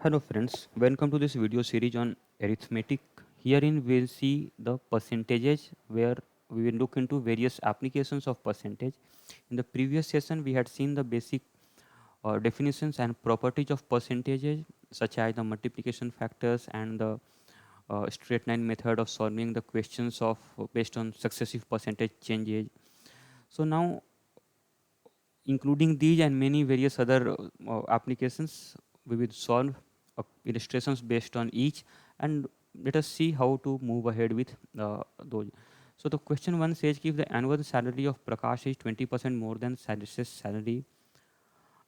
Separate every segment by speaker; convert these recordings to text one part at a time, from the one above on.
Speaker 1: Hello friends, welcome to this video series on arithmetic. Herein we'll see the percentages where we will look into various applications of percentage. In the previous session we had seen the basic definitions and properties of percentages such as the multiplication factors and the straight line method of solving the questions of based on successive percentage changes. So now including these and many various other applications, we will solve illustrations based on each, and let us see how to move ahead with those. So the question one says if the annual salary of Prakash is 20% more than Salish's salary,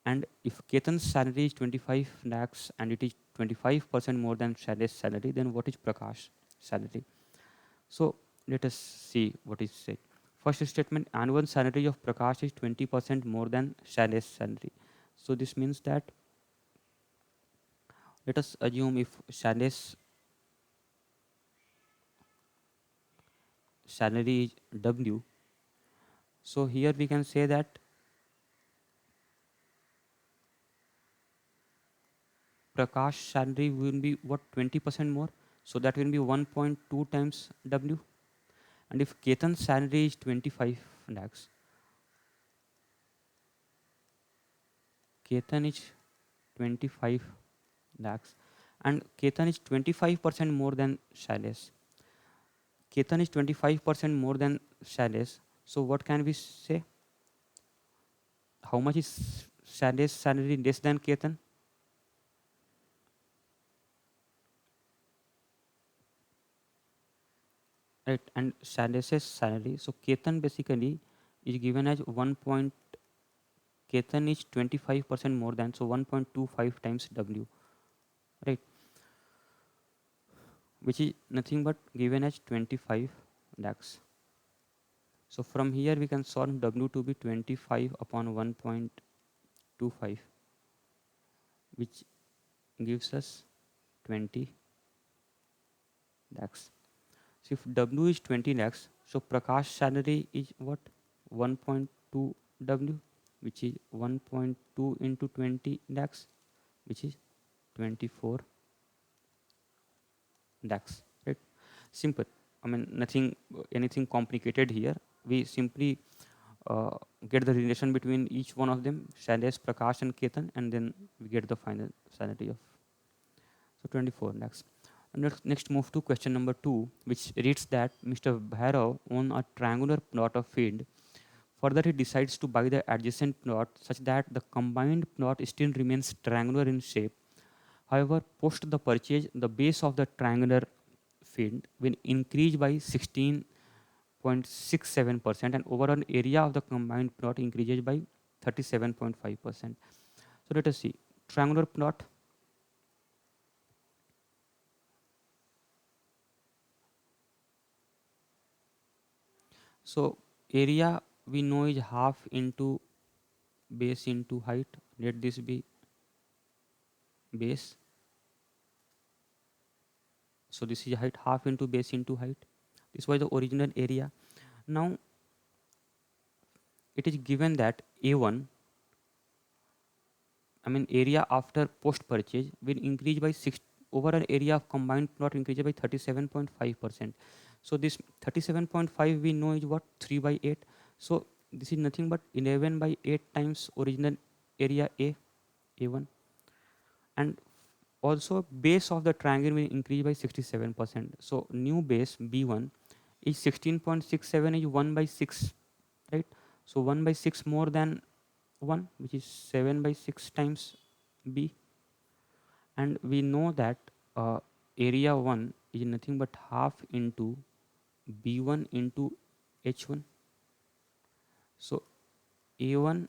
Speaker 1: and if Ketan's salary is 25 lakhs and it is 25% more than Salish's salary, then what is Prakash's salary? So let us see what is said. First statement, annual salary of Prakash is 20% more than Shaile's salary. So this means that let us assume if Shaile's salary is W. So here we can say that Prakash's salary will be what 20% more. So that will be 1.2 times W. And if Ketan's salary is 25 lakhs, Ketan is 25 lakhs, and Ketan is 25% more than Shailesh. Ketan is 25% more than Shailesh. So what can we say? How much is Shailesh's salary less than Ketan? Right, and Shailesh's salary. So Ketan basically is given as 1. Ketan is 25% more than, so 1.25 times W, right? Which is nothing but given as 25 lakhs. So from here we can solve W to be 25 upon 1.25, which gives us 20 lakhs. So if W is 20 lakhs, so Prakash's salary is what? 1.2 W, which is 1.2 into 20 lakhs, which is 24 lakhs. Right? Simple. I mean, nothing, anything complicated here. We simply get the relation between each one of them, Shailesh, Prakash, and Ketan, and then we get the final salary of 24 lakhs. Next move to question number 2, which reads that Mr. Bhairav owns a triangular plot of field. Further, he decides to buy the adjacent plot such that the combined plot still remains triangular in shape. However, post the purchase, the base of the triangular field will increase by 16.67% and overall area of the combined plot increases by 37.5%. So let us see. Triangular plot. So area we know is half into base into height. Let this be base. So this is height, half into base into height. This was the original area. Now it is given that A1, I mean area after post purchase, will increase by 6, overall area of combined plot increases by 37.5%. So this 37.5 we know is what? 3 by 8. So this is nothing but 11 by 8 times original area A1. And also base of the triangle will increase by 67%. So new base B1 is 16.67 is 1 by 6, right? So 1 by 6 more than 1, which is 7 by 6 times B. And we know that area 1 is nothing but half into B1 into H1. So A1,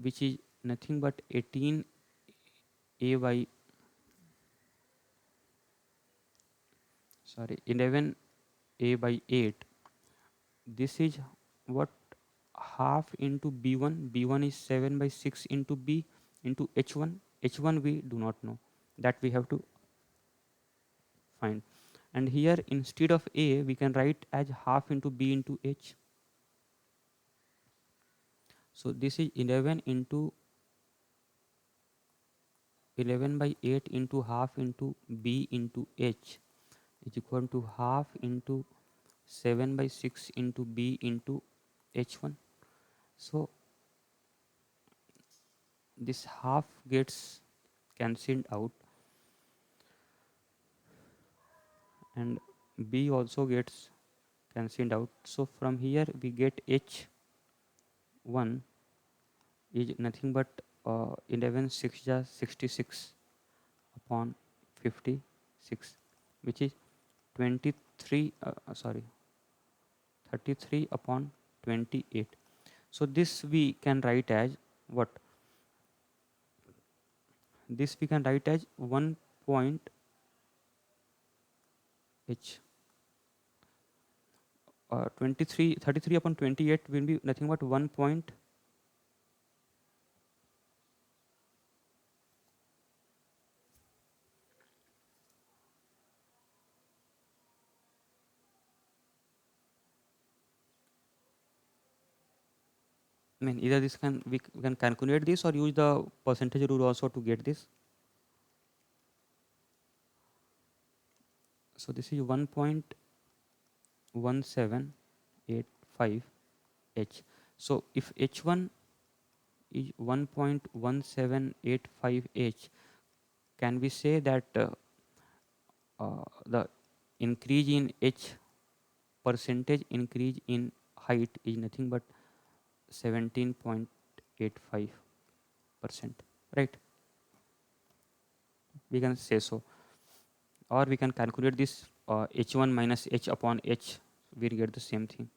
Speaker 1: which is nothing but 18 A by, sorry, 11 A by 8. This is what? Half into B1. B1 is 7 by 6 into B into H1. H1 we do not know. That we have to find. And here instead of A, we can write as half into B into H. So this is 11 into 11 by 8 into half into B into H is equal to half into 7 by 6 into B into H1. So this half gets cancelled out and B also gets cancelled out. So from here we get H1 is nothing but 11 6 ja 66 upon 56, which is 23 sorry 33 upon 28. So this we can write as what? This we can write as 1 point H 33 upon 28 will be nothing but 1 point. I mean, either this can we can calculate this or use the percentage rule also to get this. So this is 1.1785 H. So if H1 is 1.1785 H, can we say that the increase in H, percentage increase in height, is nothing but 17.85%, right? We can say so, or we can calculate this H1 minus H upon H, we get the same thing.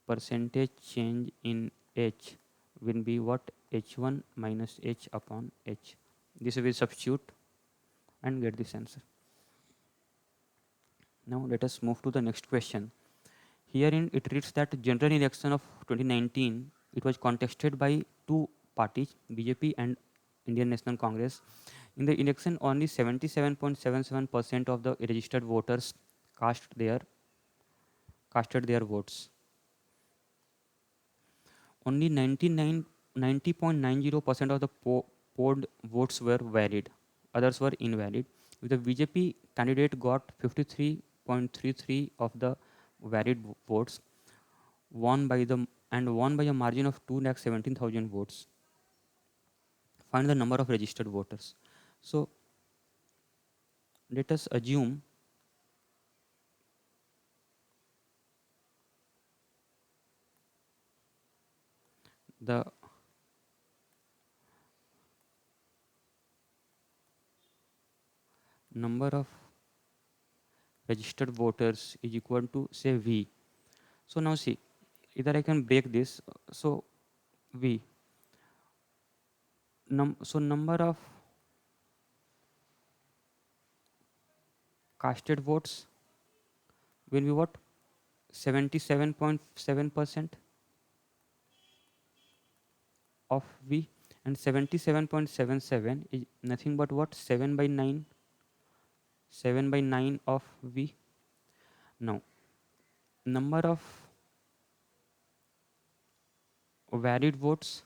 Speaker 1: Percentage change in H will be what? H1 minus H upon H. This will substitute and get this answer. Now let us move to the next question. Herein it reads that general election of 2019, it was contested by two parties, BJP and Indian National Congress. In the election, only 77.77% of the registered voters cast their casted their votes. Only 90.90% of the polled votes were valid. Others were invalid. The BJP candidate got 53.33 of the valid votes, won by a margin of 2,17,000 votes. Find the number of registered voters. So let us assume the number of registered voters is equal to, say, V. So now see, either I can break this. So V. So number of casted votes will be what? 77.7% of V, and 77.77 is nothing but what? 7 by 9. 7 by 9 of V. Now number of valid votes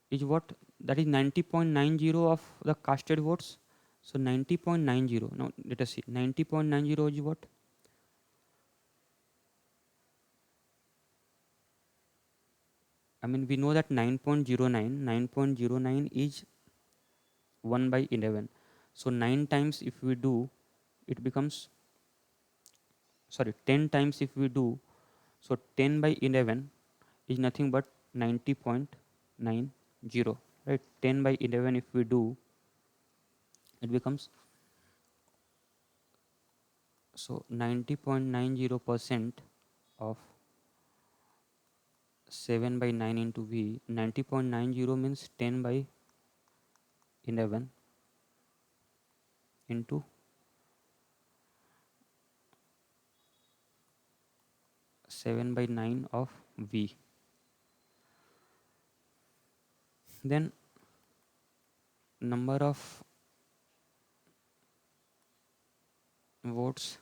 Speaker 1: is what? That is 90.90 of the casted votes. So 90.90. Now let us see. 90.90 is what? I mean, we know that 9.09 is 1 by 11. So 9 times if we do, it becomes, sorry, 10 times if we do, so 10 by 11 is nothing but 90.90, right? 10 by 11 if we do, it becomes, so 90.90% of 7 by 9 into V. 90.90 means 10 by 11 into 7 by 9 of V. Then number of votes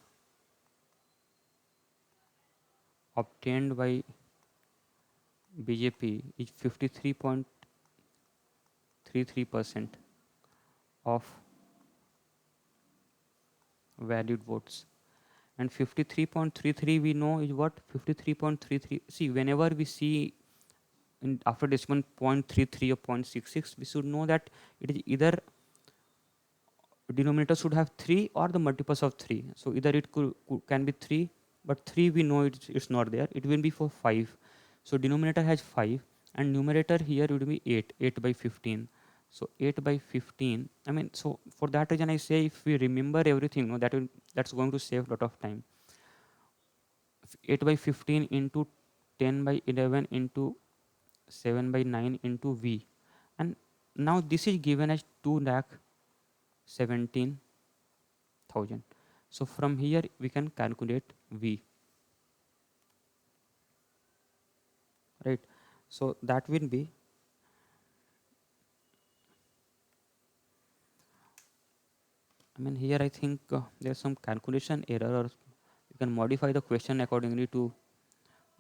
Speaker 1: obtained by BJP is 53.33 53% of valid votes. And 53.33 we know is what? 53.33. See, whenever we see in after decimal 0.33 or 0.66, we should know that it is either denominator should have 3 or the multiples of 3. So either it can be 3, but 3 we know it's not there. It will be for 5. So denominator has 5 and numerator here would be 8 by 15. So 8 by 15, I mean, so for that reason I say if we remember everything, no, that's going to save a lot of time. 8 by 15 into 10 by 11 into 7 by 9 into V. And now this is given as 2 lakh 17,000. So from here we can calculate V, right? So that will be, I mean, here I think there's some calculation error, or you can modify the question accordingly to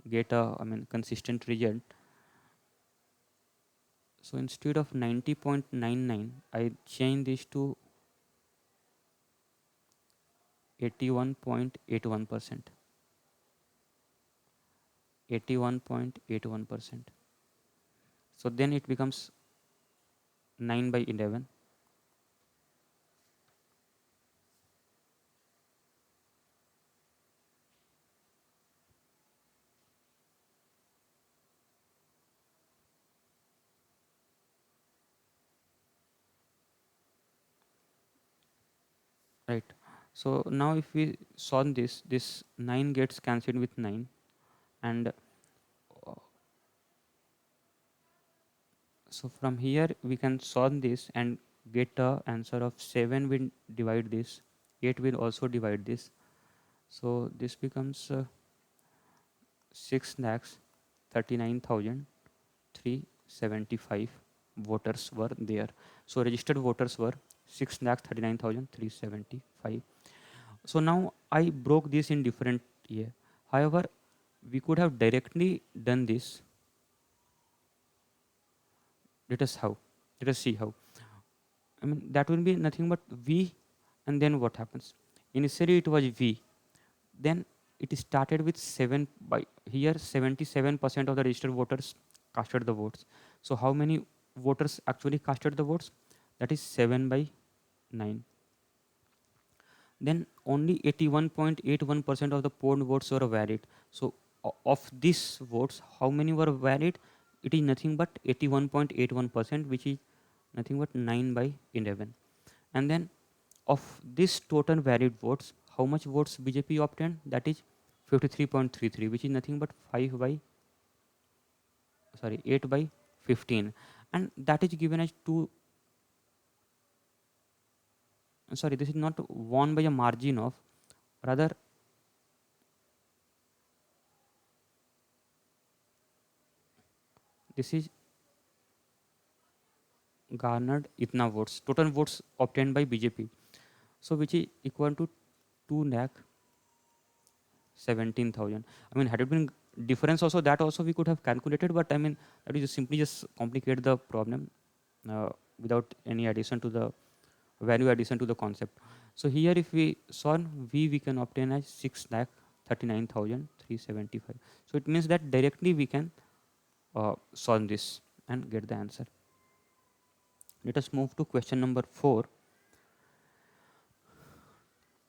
Speaker 1: get a, I mean, consistent result. So instead of 90.99, I change this to 81.81%. 81.81%. So then it becomes 9 by 11. Right. So now if we solve this, this 9 gets cancelled with 9, and so from here we can solve this and get a answer of 7 will divide this, 8 will also divide this. So this becomes 6 lakhs 39,375 voters were there. So registered voters were 6 lakhs 39,375. So now I broke this in different year. However, we could have directly done this. Let us how. Let us see how. I mean, that will be nothing but V, and then what happens? Initially it was V, then it started with 7 by here 77% of the registered voters casted the votes. So how many voters actually casted the votes? That is 7 by 9. Then only 81.81% of the polled votes were valid. So of these votes, how many were valid? It is nothing but 81.81%, which is nothing but 9 by 11. And then of this total valid votes, how much votes BJP obtained? That is 53.33, which is nothing but 8 by 15. And that is given as 2, sorry, this is not won by a margin of, rather this is garnered itna votes, total votes obtained by BJP. So which is equal to 2 lakh 17,000. I mean, had it been difference also, that also we could have calculated, but I mean, that is just simply just complicate the problem without any addition to the value addition to the concept. So here if we solve V, we can obtain as 6 lakh 39,375. So it means that directly we can solve this and get the answer. Let us move to question number 4.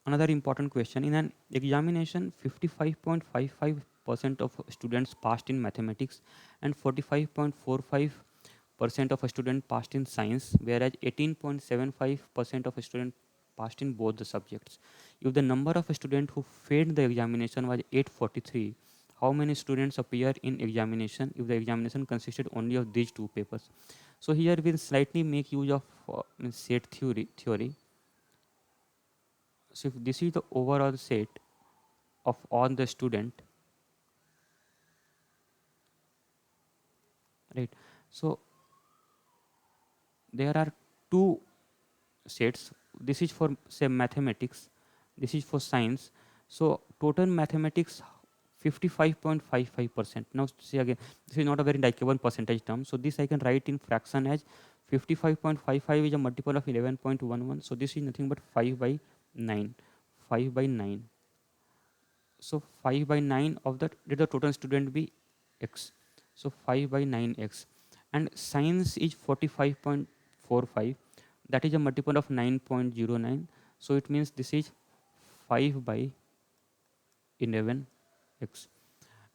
Speaker 1: Another important question: in an examination, 55.55% of students passed in mathematics and 45.45% of students passed in science, whereas 18.75% of students passed in both the subjects. If the number of students who failed the examination was 843, how many students appear in examination if the examination consisted only of these two papers? So here we'll slightly make use of set theory. So if this is the overall set of all the student, right? So there are two sets. This is for say mathematics, this is for science. So total mathematics 55.55%. Now see again, this is not a very likeable percentage term, so this I can write in fraction as 55.55 is a multiple of 11.11, so this is nothing but 5 by 9. 5 by 9. So 5 by 9 of that, let the total student be x. So 5 by 9x. And science is 45.45. That is a multiple of 9.09. So it means this is 5 by 11x.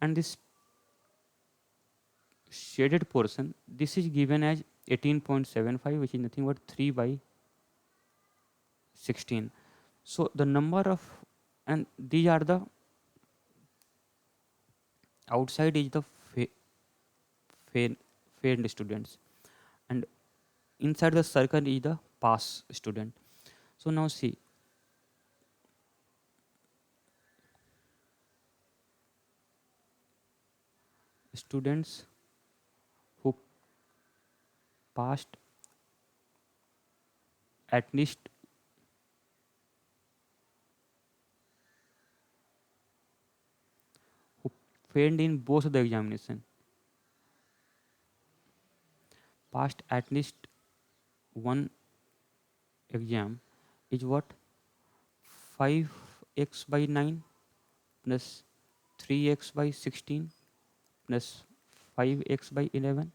Speaker 1: And this shaded portion, this is given as 18.75, which is nothing but 3 by 16. So the number of, and these are the outside is the fair, failed students, and inside the circle is the pass student. So now see, students who passed at least who failed in both the examination, passed at least one exam, is what, 5x by 9 plus 3x by 16 plus 5x by 11.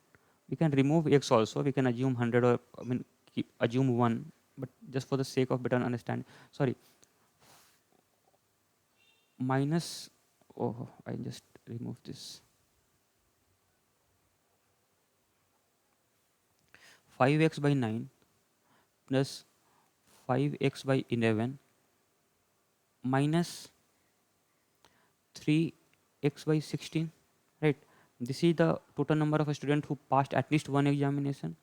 Speaker 1: We can remove x also, we can assume 100, or I mean assume 1, but just for the sake of better understanding, sorry, minus, oh, I just remove this, 5x by 9 plus 5x by 11 minus 3x by 16, right? This is the total number of a student who passed at least one examination.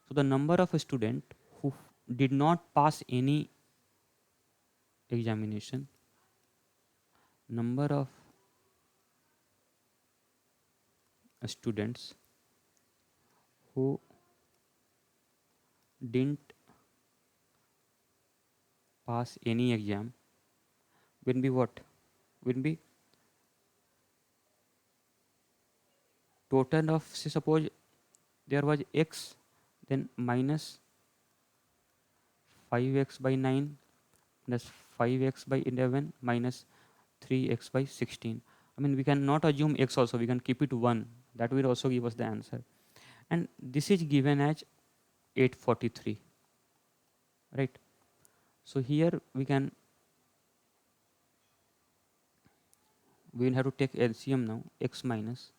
Speaker 1: So the number of a student who did not pass any examination, number of students who didn't pass any exam will be what? Will be total of, say suppose there was x, then minus 5x by 9 plus 5x by 11 minus 3x by 16. I mean, we can not assume x also, we can keep it 1. That will also give us the answer. And this is given as 843, right? So here we will have to take LCM now, x minus,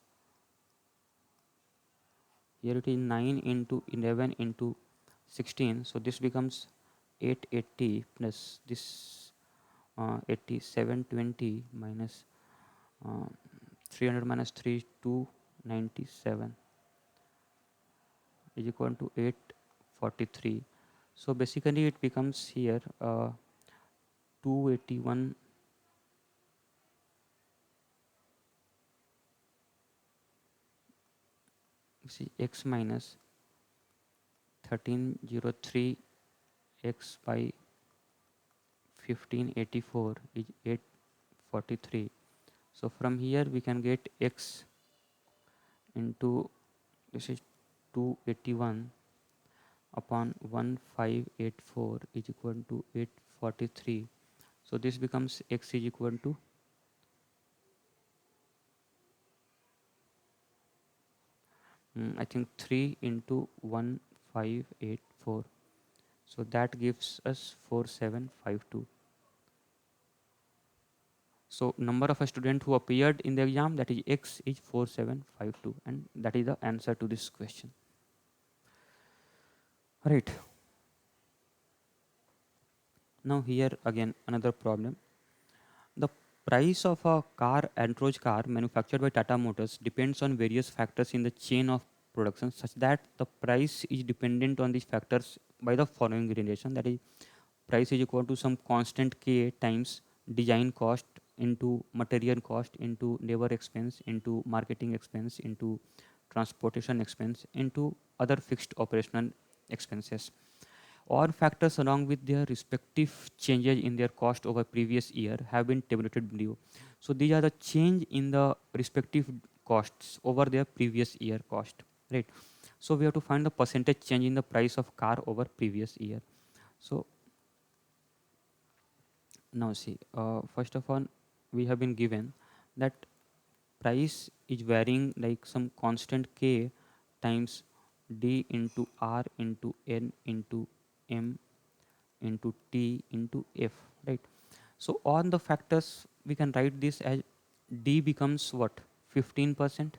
Speaker 1: here it is 9 into 11 into 16, so this becomes 880 plus this 8720 minus 300 minus 3 297 is equal to 843. So basically it becomes here 281, see, x minus 1303 x by 1584 is 843. So from here we can get x into, this is 281 upon 1584 is equal to 843. So this becomes x is equal to I think 3 into 1584. So that gives us 4752. So number of a student who appeared in the exam, that is x, is 4752, and that is the answer to this question. Right. Now here again another problem. The price of a car, Android car manufactured by Tata Motors, depends on various factors in the chain of production, such that the price is dependent on these factors by the following relation, that is price is equal to some constant k times design cost into material cost into labor expense into marketing expense into transportation expense into other fixed operational expenses. All factors along with their respective changes in their cost over previous year have been tabulated below. So these are the change in the respective costs over their previous year cost, right? So we have to find the percentage change in the price of car over previous year. So now see, first of all, we have been given that price is varying like some constant k times d into r into n into m into t into f, right? So on the factors we can write this as d becomes what, 15%.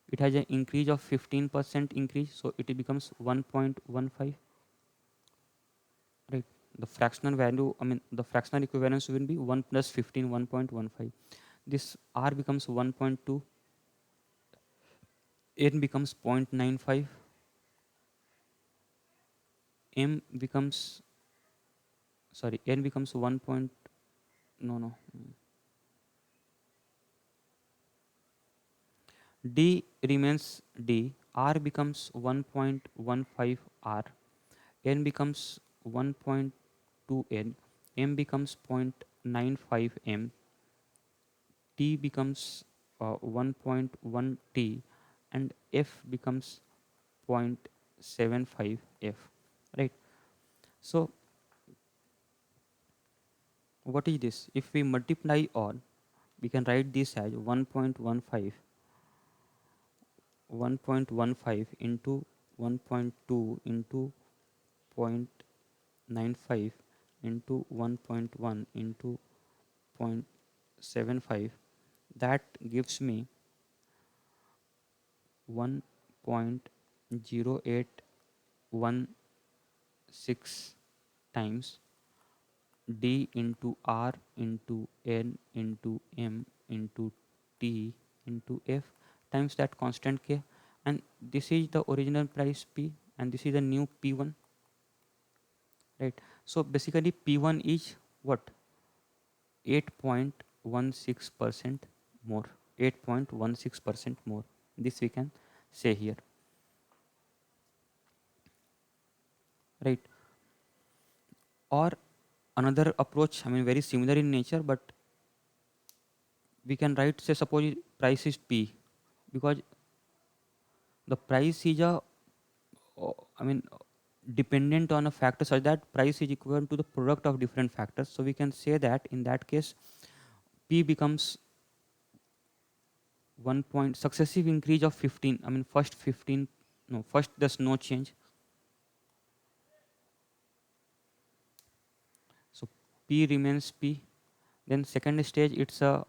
Speaker 1: It has an increase of 15% increase, so it becomes 1.15, right? The fractional value, I mean the fractional equivalence will be 1 plus 15, 1.15. This r becomes 1.2, n becomes 0.95, m becomes, sorry, n becomes 1 point, no no, d remains d, r becomes 1.15 r, n becomes 1.2 n, m becomes 0.95 m, t becomes 1.1 t, and f becomes 0.75 f, right? So what is this? If we multiply all, we can write this as 1.15 into 1.2 into 0.95 into 1.1 into 0.75. That gives me 1.0816 times d into r into n into m into t into f times that constant k, and this is the original price p and this is the new p1, right? So basically p1 is what, 8.16% more, 8.16% more, this we can say here, right? Or another approach, I mean very similar in nature, but we can write, say suppose price is p, because the price is a, I mean dependent on a factor such that price is equivalent to the product of different factors. So we can say that in that case p becomes 1 point successive increase of 15, I mean first 15, no, first there's no change, so p remains p, then second stage it's a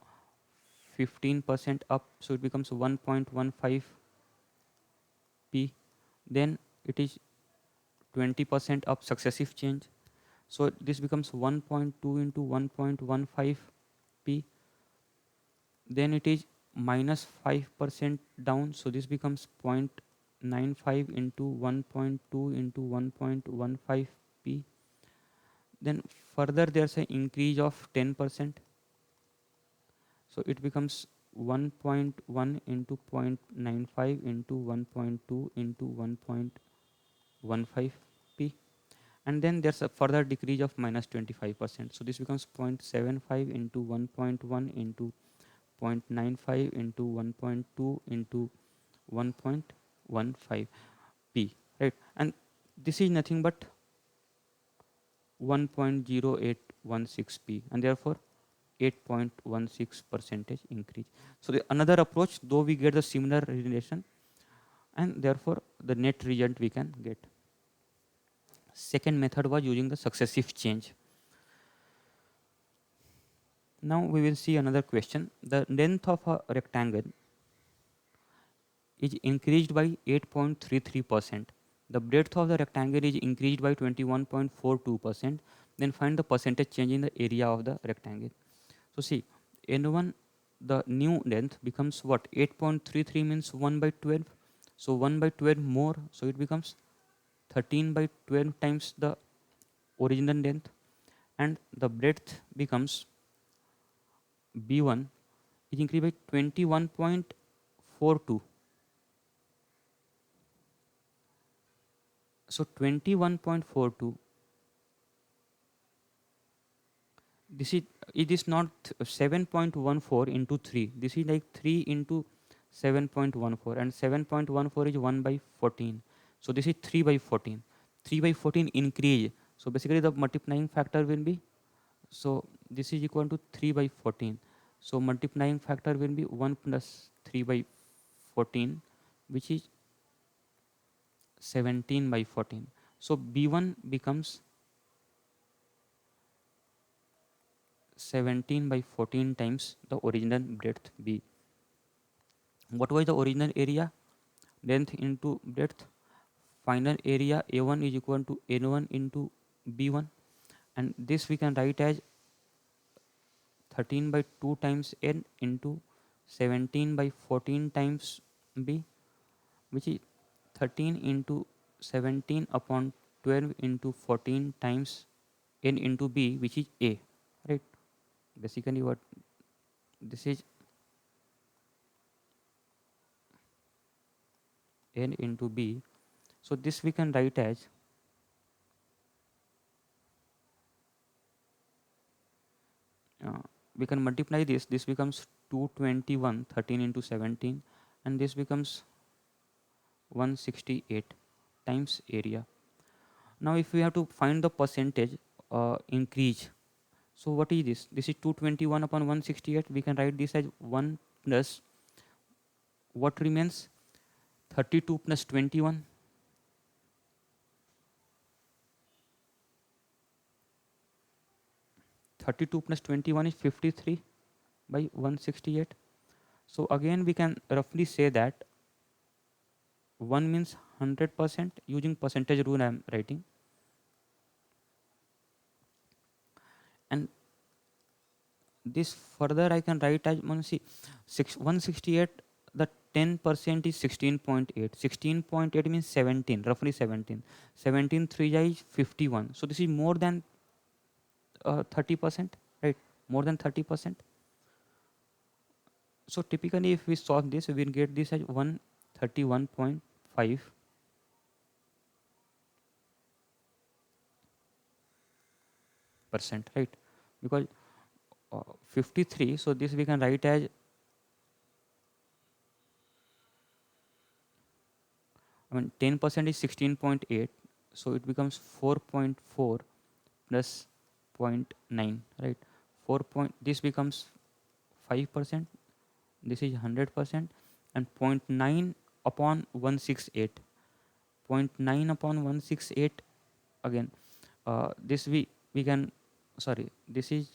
Speaker 1: 15% up, so it becomes 1.15 p, then it is 20% up successive change, so this becomes 1.2 into 1.15 p, then it is minus 5% down, so this becomes 0.95 into 1.2 into 1.15 p, then further there's an increase of 10%, so it becomes 1.1 into 0.95 into 1.2 into 1.15 p, and then there's a further decrease of minus 25%, so this becomes 0.75 into 1.1 into 0.95 into 1.2 into 1.15 p, right? And this is nothing but 1.0816 p, and therefore 8.16 percentage increase. So the another approach, though we get the similar relation, and therefore the net result we can get. Second method was using the successive change. Now we will see another question. The length of a rectangle is increased by 8.33%. The breadth of the rectangle is increased by 21.42%. Then find the percentage change in the area of the rectangle. So see, n1, the new length becomes what? 8.33 means 1 by 12. So 1 by 12 more, so it becomes 13 by 12 times the original length, and the breadth becomes b1 is increased by 21.42. So 21.42, this is, it is not 7.14 into 3, this is like 3 into 7.14, and 7.14 is 1 by 14. So this is 3 by 14. 3 by 14 increase. So basically the multiplying factor will be, so this is equal to 3 by 14. So multiplying factor will be 1 plus 3 by 14, which is 17 by 14. So B1 becomes 17 by 14 times the original breadth B. What was the original area? Length into breadth. Final area A1 is equal to N1 into B1, and this we can write as 13 by 2 times N into 17 by 14 times B, which is 13 into 17 upon 12 into 14 times N into B, which is A, right? Basically what this is, N into B. So this we can write as we can multiply this becomes 221, 13 into 17, and this becomes 168 times area. Now if we have to find the percentage increase, so what is this? This is 221 upon 168. We can write this as 1 plus what remains, 32 plus 21. 32 plus 21 is 53 by 168. So again we can roughly say that 1 means 100%, using percentage rule I am writing, and this further I can write as, see, 168, the 10% is 16.8. 16.8 means 17, roughly 17. 17 3 is 51. So this is more than 30%, right? More than 30%. So typically if we solve this, we will get this as 131.5%, right? Because 53, so this we can write as, I mean 10% is 16.8, so it becomes 4.4 plus 0.9, right? 4 point, this becomes 5%, this is 100%, and 0.9 upon 168. 0.9 upon 168, again this we can, sorry, this is,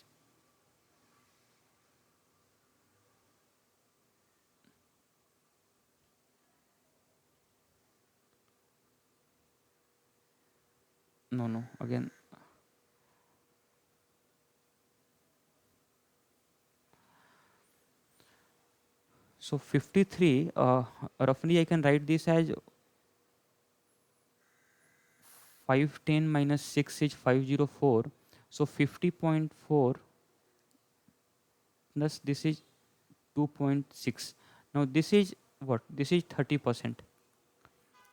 Speaker 1: no, again, so 53, roughly I can write this as 510 minus 6 is 504. So 50.4 plus this is 2.6. Now this is what? This is 30%,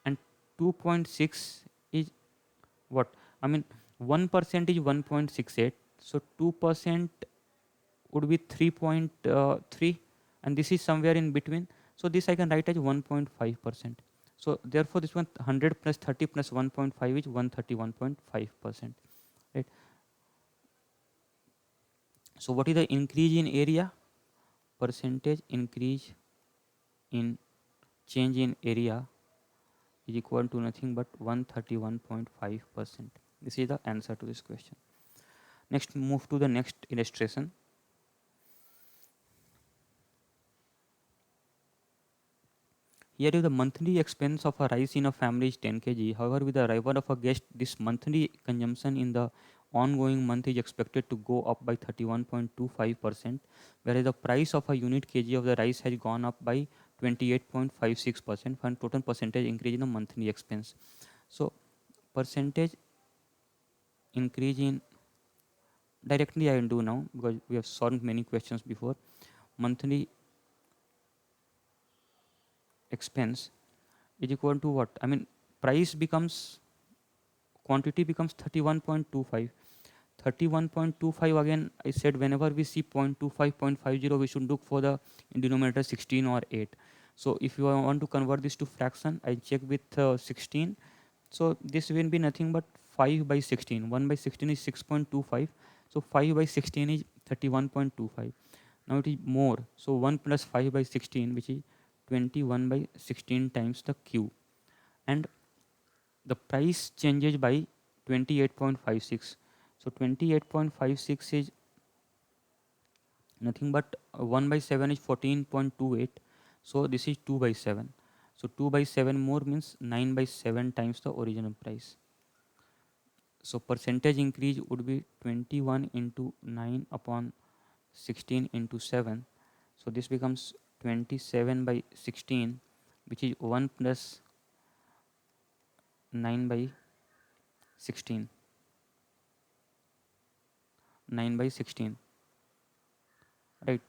Speaker 1: and 2.6 is what? I mean 1% is 1.68. So 2% would be 3.3, and this is somewhere in between. So this I can write as 1.5%. So therefore this one, 100 plus 30 plus 1.5 is 131.5%, right? So what is the increase in area? Percentage increase in change in area is equal to nothing but 131.5%. This is the answer to this question. Next, move to the next illustration. Here is the monthly expense of a rice in a family is 10 kg. However, with the arrival of a guest, this monthly consumption in the ongoing month is expected to go up by 31.25%, whereas the price of a unit kg of the rice has gone up by 28.56%, for a total percentage increase in the monthly expense. So, percentage increase in, directly I will do now because we have solved many questions before. Monthly expense is equal to what? I mean, price becomes, quantity becomes 31.25. 31.25, again I said whenever we see 0.25, 0.50, we should look for the denominator 16 or 8. So if you want to convert this to fraction, I check with 16. So this will be nothing but 5 by 16. 1 by 16 is 6.25. So 5 by 16 is 31.25. Now it is more. So 1 plus 5 by 16, which is 21 by 16 times the Q. And the price changes by 28.56. So 28.56 is nothing but 1 by 7 is 14.28. So this is 2 by 7. So 2 by 7 more means 9 by 7 times the original price. So percentage increase would be 21 into 9 upon 16 into 7. So this becomes 27 by 16, which is 1 plus 9 by 16. 9 by 16, right?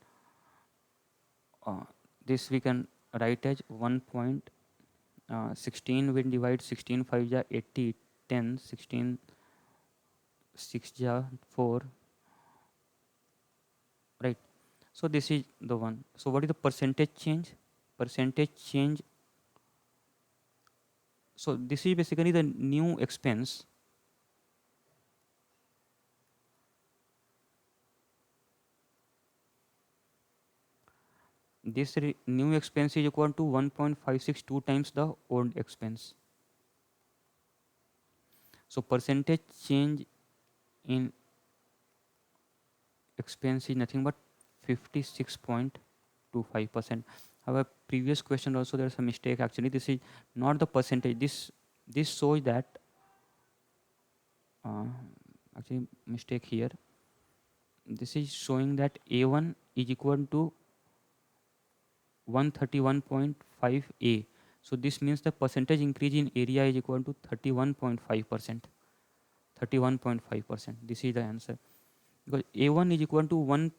Speaker 1: uh, this we can write as 1.16 will divide 16 5 ja 80, 10 16 6 ja 4, right? So this is the one. So what is the percentage change? Percentage change, so this is basically the new expense. This new expense is equal to 1.562 times the old expense. So percentage change in expense is nothing but 56.25%. However, previous question also there's a mistake. Actually, this is not the percentage. This shows that uh, actually mistake here. This is showing that A1 is equal to 131.5 A. So this means the percentage increase in area is equal to 31.5%. 31.5%. This is the answer, because A1 is equal to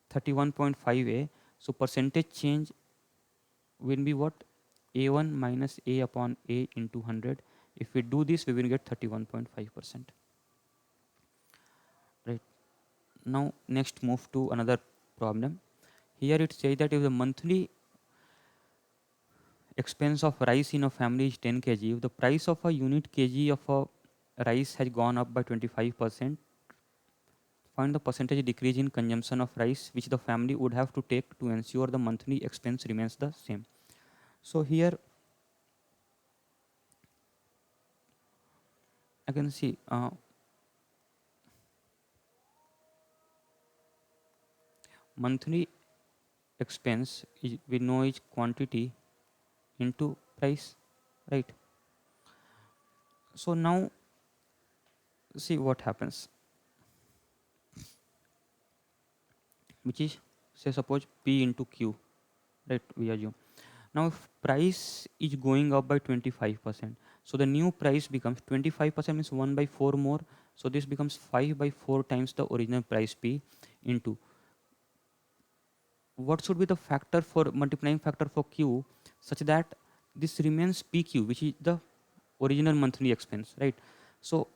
Speaker 1: 131.5 A. So percentage change will be what? A1 minus A upon A into 100. If we do this, we will get 31.5%. Right. Now, next move to another problem. Here it says that if the monthly expense of rice in a family is 10 kg, if the price of a unit kg of a rice has gone up by 25%, find the percentage decrease in consumption of rice which the family would have to take to ensure the monthly expense remains the same. So here I can see monthly expense is, we know, is quantity into price, right? So now see what happens, which is, say suppose P into Q, right? We assume now if price is going up by 25%, so the new price becomes 25% means 1 by 4 more. So this becomes 5 by 4 times the original price P into what should be the factor for multiplying factor for Q, such that this remains PQ, which is the original monthly expense, right? So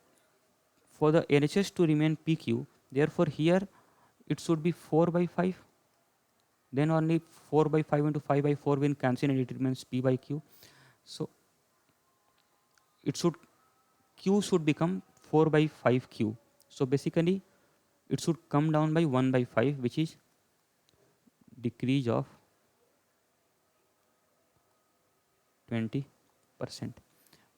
Speaker 1: for the LHS to remain PQ, therefore here it should be 4 by 5. Then only 4 by 5 into 5 by 4 will cancel and it remains P by Q. So it should, Q should become 4 by 5Q. So basically it should come down by 1 by 5, which is decrease of 20%.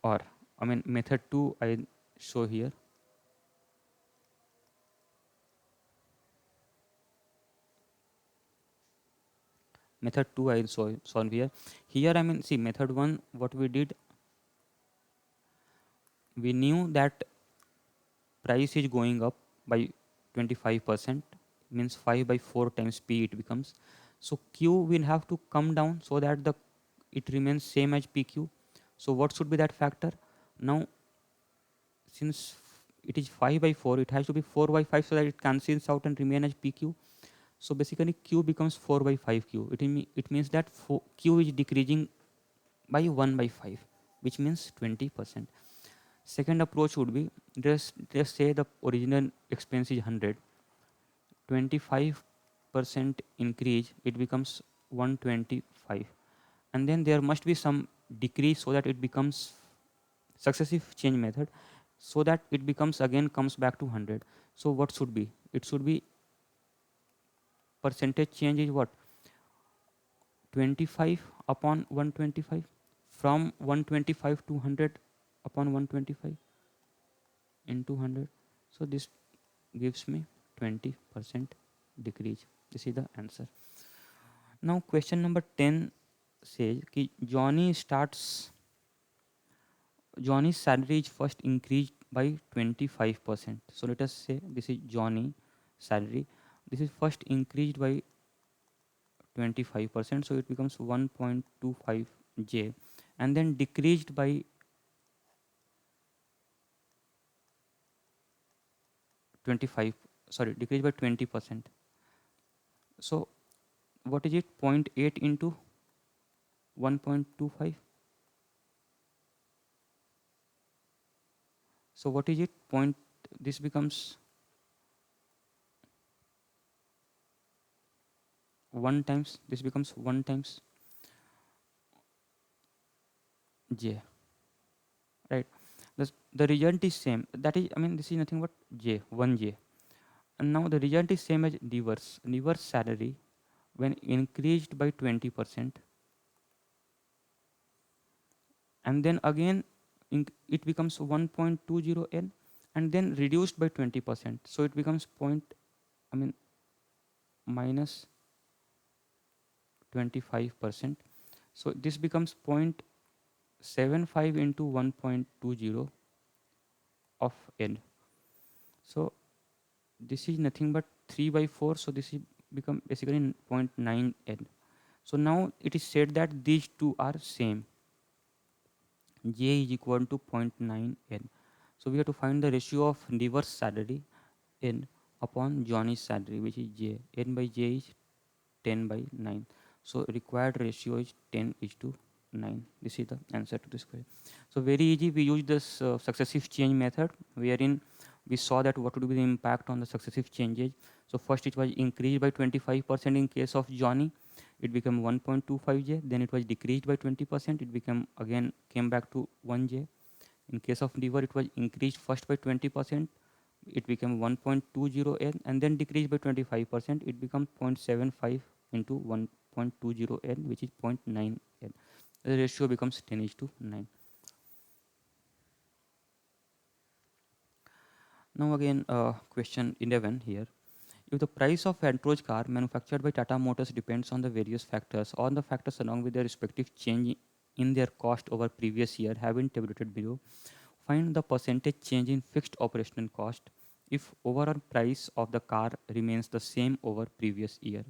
Speaker 1: Or I mean method 2 I show here. Method 2 I solve here. Here I mean see method 1 what we did, we knew that price is going up by 25%, means 5 by 4 times P it becomes. So Q will have to come down so that the it remains same as PQ. So what should be that factor? Now since it is 5 by 4, it has to be 4 by 5 so that it cancels out and remain as PQ. So basically Q becomes 4 by 5Q. It means that Q is decreasing by 1 by 5, which means 20%. Second approach would be, just say the original expense is 100, 25% increase, it becomes 125. and then there must be some decrease so that it becomes successive change method, so that it becomes again comes back to 100. So what should be? It should be percentage change is what? 25 upon 125, from 125 to 100 upon 125 into 100. So this gives me 20% decrease. This is the answer. Now question number 10 says कि Johnny's salary is first increased by 25%. So let us say this is Johnny salary. This is first increased by 25%. So it becomes 1.25 J, and then decreased by 25, sorry, decreased by 20%. So what is it? 0.8 into 1.25. So what is it? This becomes 1 times, this becomes 1 times J, right? The result is same. That is, I mean, this is nothing but J, 1 J. And now the result is same as reverse. Reverse salary when increased by 20%, and then again it becomes 1.20 N, and then reduced by 20%. So it becomes minus 25%. So this becomes 0.75 into 1.20 of N. So this is nothing but 3 by 4. So this is become basically 0.9 N. So now it is said that these two are same. J is equal to 0.9 N. So we have to find the ratio of reverse salary N upon Johnny's salary, which is J. N by J is 10 by 9. So required ratio is 10 is to 9. This is the answer to this question. So very easy. We use this successive change method, wherein we saw that what would be the impact on the successive changes. So first it was increased by 25% in case of Johnny. It became 1.25J. Then it was decreased by 20%. It became again came back to 1J. In case of Diver, it was increased first by 20%. It became 1.20 N, and then decreased by 25%. It becomes 0.75 into 1.20 N, which is 0.9 N. The ratio becomes 10 is to 9. Now again, question 11 here. If the price of Antroj car manufactured by Tata Motors depends on the various factors, all the factors along with their respective change in their cost over previous year have been tabulated below. Find the percentage change in fixed operational cost if overall price of the car remains the same over previous year.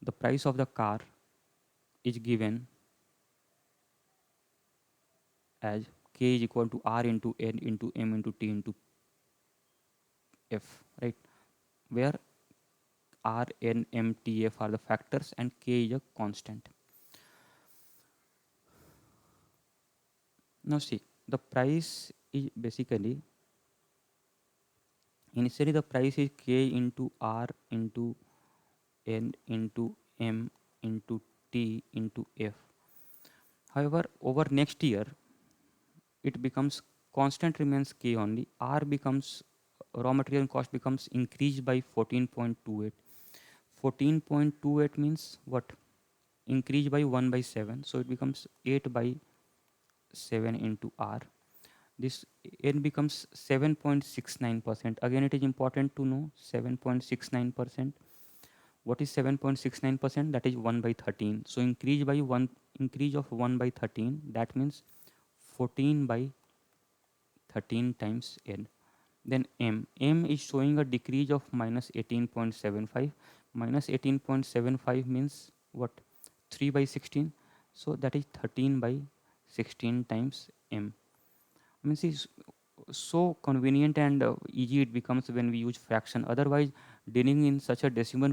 Speaker 1: The price of the car is given as K is equal to R into N into M into T into F, right? Where R, N, M, T, F are the factors and K is a constant. Now see, the price is basically, initially the price is K into R into N into M into T into F. However, over next year, it becomes constant remains K only. R becomes raw material cost becomes increased by 14.28. 14.28 means what? Increased by 1 by 7. So it becomes 8 by 7 into R. This N becomes 7.69%. Again, it is important to know 7.69%. What is 7.69%? That is 1 by 13. So increase of 1 by 13, that means 14 by 13 times N. Then M is showing a decrease of minus 18.75. Minus 18.75 means what? 3 by 16. So that is 13 by 16 times M. I mean, see, so convenient and easy it becomes when we use fraction. Otherwise, dealing in such a decimal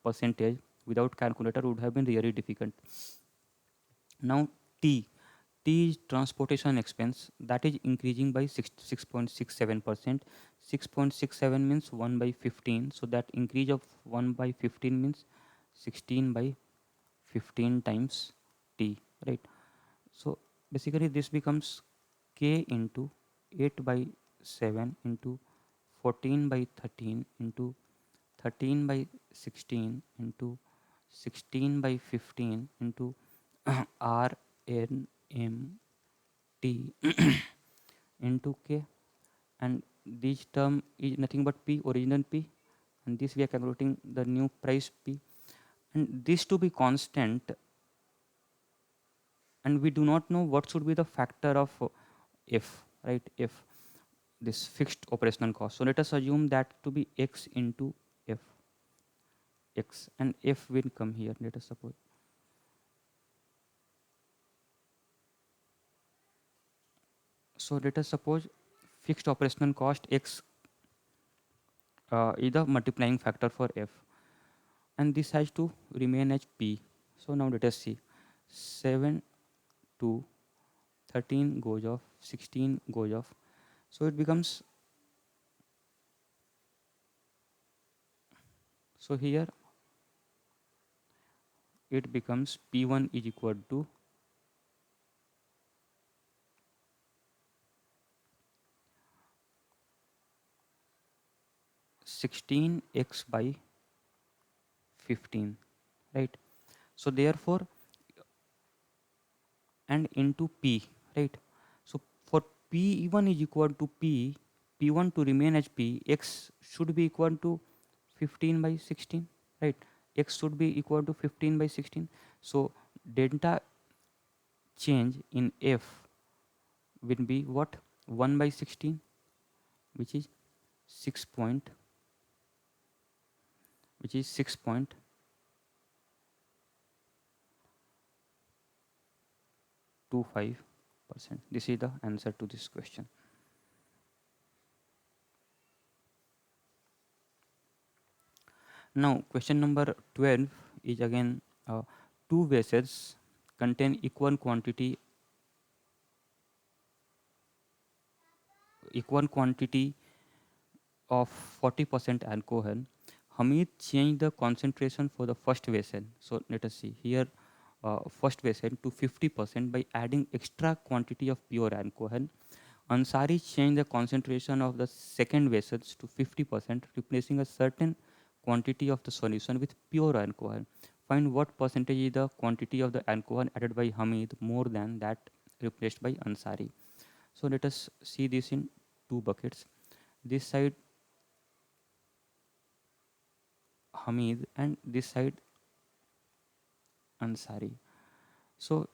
Speaker 1: percentage without calculator would have been really difficult. Now T is transportation expense, that is increasing by 6.67%. 6.67 means 1 by 15. So that increase of 1 by 15 means 16 by 15 times T, right? So basically this becomes K into 8 by 7 into 14 by 13 into 13 by 16 into 16 by 15 into R N M T into K, and this term is nothing but P, original P, and this we are calculating the new price P, and this to be constant, and we do not know what should be the factor of F, right? F, this fixed operational cost. So let us assume that to be X into F, X, and F will come here, let us suppose. So let us suppose fixed operational cost X is the multiplying factor for F, and this has to remain as P. So now let us see, 7 to 13 goes off, 16 goes off, so it becomes, so here it becomes P1 is equal to 16x by 15, right? So therefore, and into P, right? So for P1 is equal to P, P1 to remain as P, X should be equal to 15 by 16, right? X should be equal to 15 by 16. So delta change in F will be what? 1 by 16, which is 6 point, which is 6.25%. This is the answer to this question. Now question number 12 is again, two vessels contain equal quantity of 40% alcohol. Hamid changed the concentration for the first vessel. So let us see here, first vessel to 50% by adding extra quantity of pure alcohol. Ansari changed the concentration of the second vessels to 50%, replacing a certain quantity of the solution with pure alcohol. Find what percentage is the quantity of the alcohol added by Hamid more than that replaced by Ansari. So let us see this in two buckets. This side Hamid and this side Ansari. So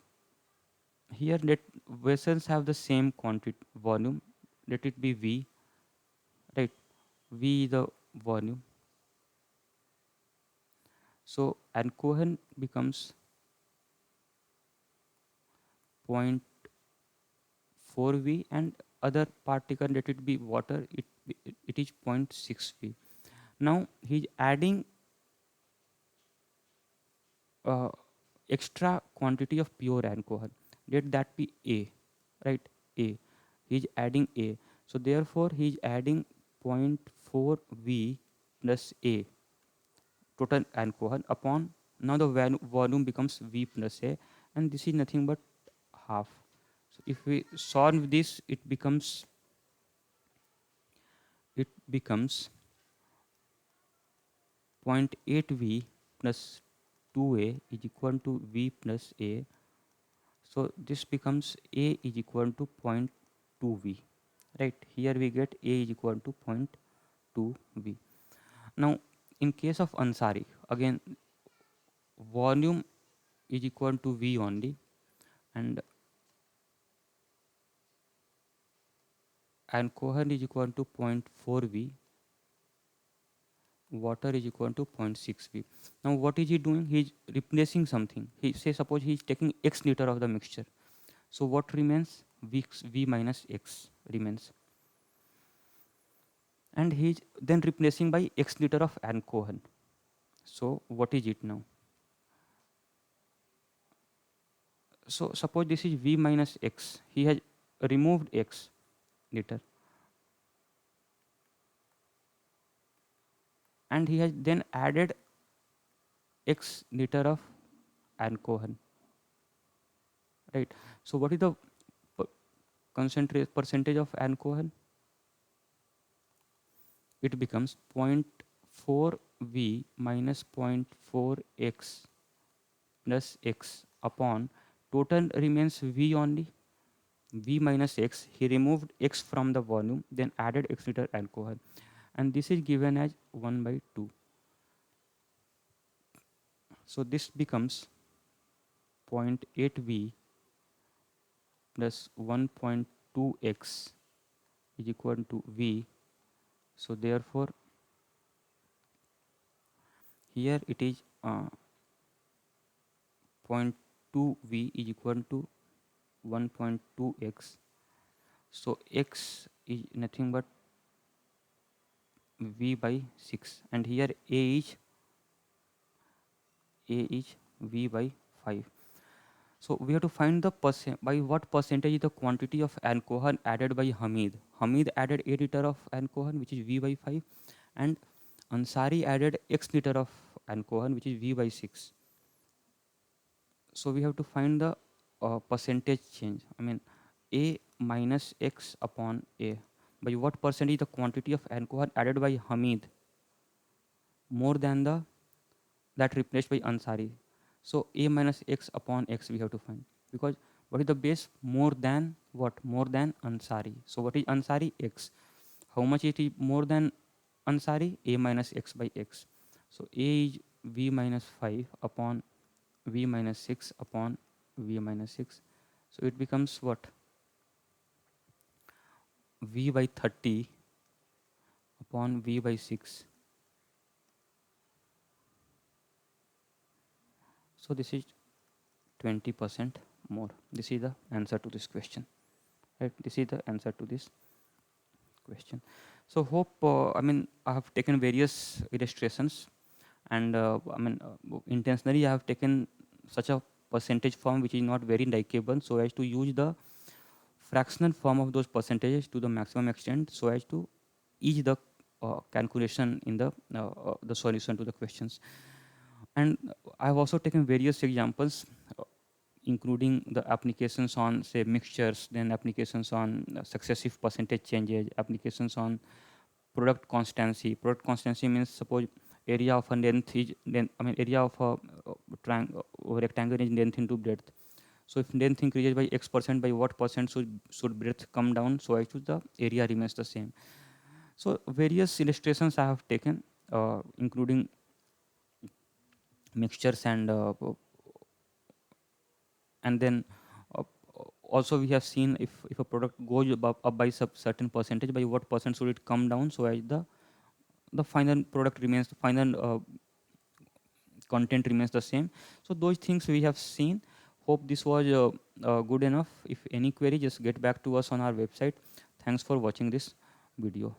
Speaker 1: here let vessels have the same quantity volume. Let it be V, right? V is the volume. So alcohol becomes 0.4 V, and other particle, let it be water, it is 0.6 V. Now he is adding uh, extra quantity of pure alcohol. Let that be A, right? A. He is adding A. So therefore he is adding 0.4 V plus A, total alcohol, upon, now the volume becomes V plus A, and this is nothing but half. So if we solve this, it becomes 0.8 V plus 2A is equal to V plus A. So this becomes A is equal to 0.2 V, right? Here we get A is equal to 0.2 V. Now in case of Ansari, again volume is equal to V only, and alcohol is equal to 0.4 V, water is equal to 0.6 V. Now what is he doing? He is replacing something. He say suppose he is taking X liter of the mixture. So what remains? V minus X remains, and he is then replacing by X liter of alcohol. So what is it now? So suppose this is V minus X. He has removed X liter, and he has then added X liter of alcohol. right? So what is the percentage of alcohol? It becomes 0.4 V minus 0.4 X plus X upon total remains V only. V minus X, he removed X from the volume, then added X liter alcohol, and this is given as 1 by 2. So this becomes 0.8 V plus 1.2 X is equal to V. So therefore here it is 0.2 V is equal to 1.2 X. So X is nothing but V by 6, and here A is V by 5. So we have to find the by what percentage is the quantity of alcohol added by Hamid. Hamid added 8 liter of alcohol, which is V by 5, and Ansari added X liter of alcohol, which is V by 6. So we have to find the percentage change. I mean, A minus X upon A. By what percentage the quantity of alcohol added by Hamid more than the that replaced by Ansari. So A minus X upon X we have to find, because what is the base? More than what? More than Ansari. So what is Ansari? X. How much it is more than Ansari? A minus X by X. So A is V minus 5 upon V minus 6 upon V minus 6. So it becomes what? V by 30 upon V by 6. So this is 20% more. This is the answer to this question. Right? This is the answer to this question. So hope, I have taken various illustrations, and intentionally I have taken such a percentage form which is not very likable, so as to use the fractional form of those percentages to the maximum extent, so as to ease the calculation in the solution to the questions. And I have also taken various examples, including the applications on, say, mixtures, then applications on successive percentage changes, applications on product constancy. Product constancy means, suppose area of a length is area of a rectangle is length into breadth. So if length increases by X%, by what percent should breadth come down, so as to the area remains the same. So various illustrations I have taken, including mixtures, and then uh, also we have seen, if a product goes up by certain percentage, by what percent should it come down, so as the final product remains, the final content remains the same. So those things we have seen. Hope this was good enough. If any query, just get back to us on our website. Thanks for watching this video.